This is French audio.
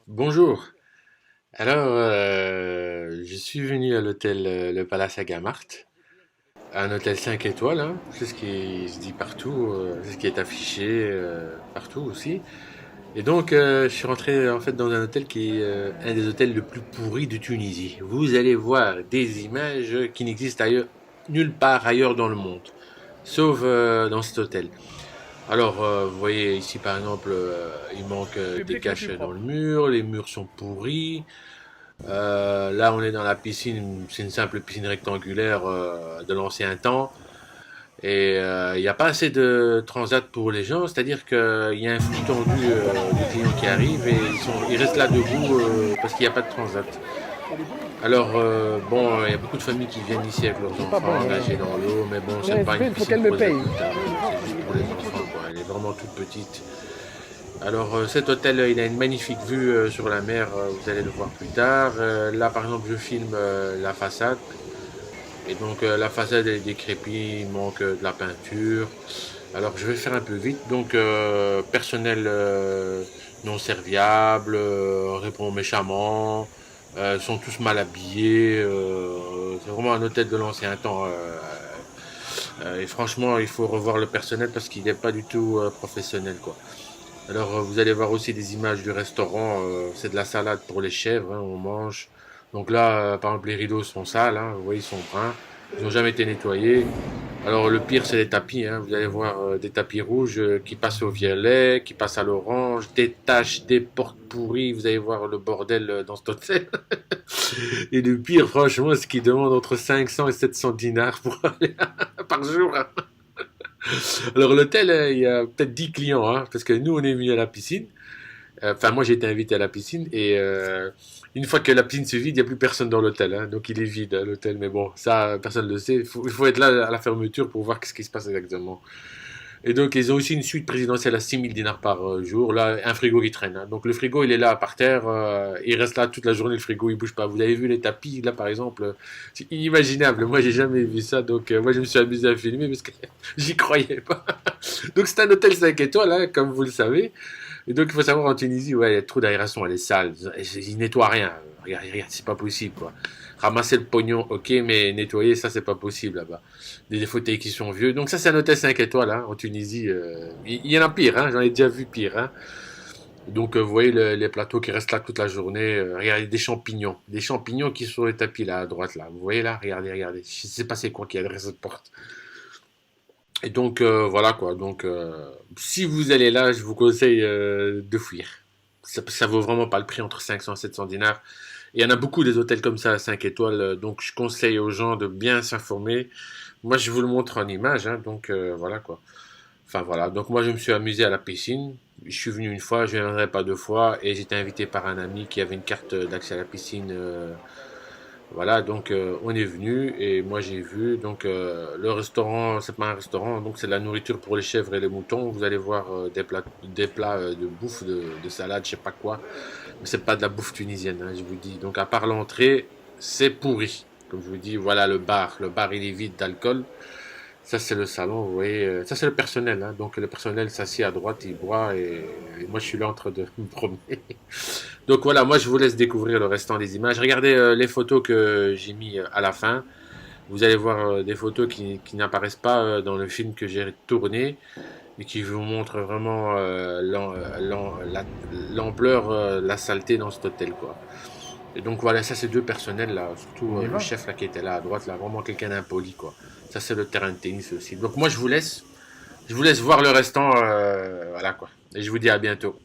Bonjour. Alors, je suis venu à l'hôtel Le Palace à Gamart, un hôtel 5 étoiles, hein. C'est ce qui se dit partout, c'est ce qui est affiché partout aussi. Et donc, je suis rentré en fait dans un hôtel qui est un des hôtels le plus pourris de Tunisie. Vous allez voir des images qui n'existent ailleurs, nulle part ailleurs dans le monde, sauf dans cet hôtel. Alors, vous voyez ici par exemple, il manque des Public le caches plus dans le propre. mur, les murs sont pourris. Là, on est dans la piscine, c'est une simple piscine rectangulaire de l'ancien temps. Et il n'y a pas assez de transat pour les gens, c'est-à-dire qu'il y a un flux tendu de clients qui arrivent et ils restent là debout parce qu'il n'y a pas de transat. Alors, bon, il y a beaucoup de familles qui viennent ici avec leurs C'est pas bon. enfants nager dans l'eau, mais bon, c'est Ouais, pas une il faut piscine qu'elle me pour les paye. adultes, hein. C'est juste pour les enfants, quoi. Elle est vraiment toute petite. Alors cet hôtel, il a une magnifique vue sur la mer, vous allez le voir plus tard. Là par exemple je filme la façade. Et donc la façade est décrépite, il manque de la peinture. Alors je vais faire un peu vite. Donc personnel non serviable, répond méchamment, sont tous mal habillés. C'est vraiment un hôtel de l'ancien temps. Et franchement il faut revoir le personnel parce qu'il n'est pas du tout professionnel quoi. Alors, vous allez voir aussi des images du restaurant. C'est de la salade pour les chèvres, hein, on mange. Donc là, par exemple, les rideaux sont sales, hein, vous voyez, ils sont bruns. Ils n'ont jamais été nettoyés. Alors, le pire, c'est les tapis, hein. Vous allez voir des tapis rouges qui passent au violet, qui passent à l'orange, des taches, des portes pourries. Vous allez voir le bordel dans cet hôtel. Et le pire, franchement, c'est qu'ils demandent entre 500 et 700 dinars pour aller par jour, hein. Alors, l'hôtel, il y a peut-être 10 clients, hein, parce que nous, on est venus à la piscine. Enfin, moi, j'ai été invité à la piscine et une fois que la piscine se vide, il n'y a plus personne dans l'hôtel, hein. Donc, il est vide, hein, l'hôtel. Mais bon, ça, personne ne le sait. Il faut être là à la fermeture pour voir ce qui se passe exactement. Et donc, ils ont aussi une suite présidentielle à 6000 dinars par jour. Là, un frigo qui traîne, hein. Donc, le frigo, il est là par terre. Il reste là toute la journée. Le frigo, il bouge pas. Vous avez vu les tapis, là, par exemple. C'est inimaginable. Moi, j'ai jamais vu ça. Donc, moi, je me suis amusé à filmer parce que j'y croyais pas. Donc, c'est un hôtel 5 étoiles, hein, comme vous le savez. Et donc, il faut savoir, en Tunisie, ouais, il y a trop d'aération, elle est sale. Ils nettoient rien. Regarde, regarde, c'est pas possible, quoi. Ramasser le pognon, ok, mais nettoyer, ça, c'est pas possible là-bas. Des fauteuils qui sont vieux. Donc, ça, c'est un hôtel 5 étoiles, hein, en Tunisie. Il y en a pire, hein, j'en ai déjà vu pire, hein. Donc, vous voyez les plateaux qui restent là toute la journée. Regardez, des champignons. Des champignons qui sont sur les tapis, là, à droite, là. Vous voyez, là, regardez, regardez. Je sais pas c'est quoi qui a derrière cette porte. Et donc voilà quoi. Donc si vous allez là, je vous conseille de fuir. Ça vaut vraiment pas le prix entre 500 et 700 dinars. Et il y en a beaucoup des hôtels comme ça à 5 étoiles. Donc je conseille aux gens de bien s'informer. Moi je vous le montre en image. Hein, donc voilà quoi. Enfin voilà. Donc moi je me suis amusé à la piscine. Je suis venu une fois, je ne viendrai pas deux fois. Et j'étais invité par un ami qui avait une carte d'accès à la piscine. Voilà, donc on est venu et moi j'ai vu. Donc le restaurant, c'est pas un restaurant, donc c'est de la nourriture pour les chèvres et les moutons. Vous allez voir des plats de bouffe, de salade, je sais pas quoi. Mais c'est pas de la bouffe tunisienne, hein, je vous dis. Donc à part l'entrée, c'est pourri. Comme je vous dis, voilà le bar. Le bar il est vide d'alcool. Ça c'est le salon, vous voyez. Ça c'est le personnel, hein. Donc le personnel s'assied à droite, il boit et moi je suis là en train de me promener. Donc voilà, moi je vous laisse découvrir le restant des images. Regardez les photos que j'ai mis à la fin. Vous allez voir des photos qui n'apparaissent pas dans le film que j'ai tourné et qui vous montrent vraiment l'ampleur, la saleté dans cet hôtel quoi. Et donc voilà, ça c'est deux personnels là, surtout On y le va. chef là qui était là à droite là, vraiment quelqu'un d'impoli quoi. Ça c'est le terrain de tennis aussi. Donc moi je vous laisse voir le restant, voilà quoi. Et je vous dis à bientôt.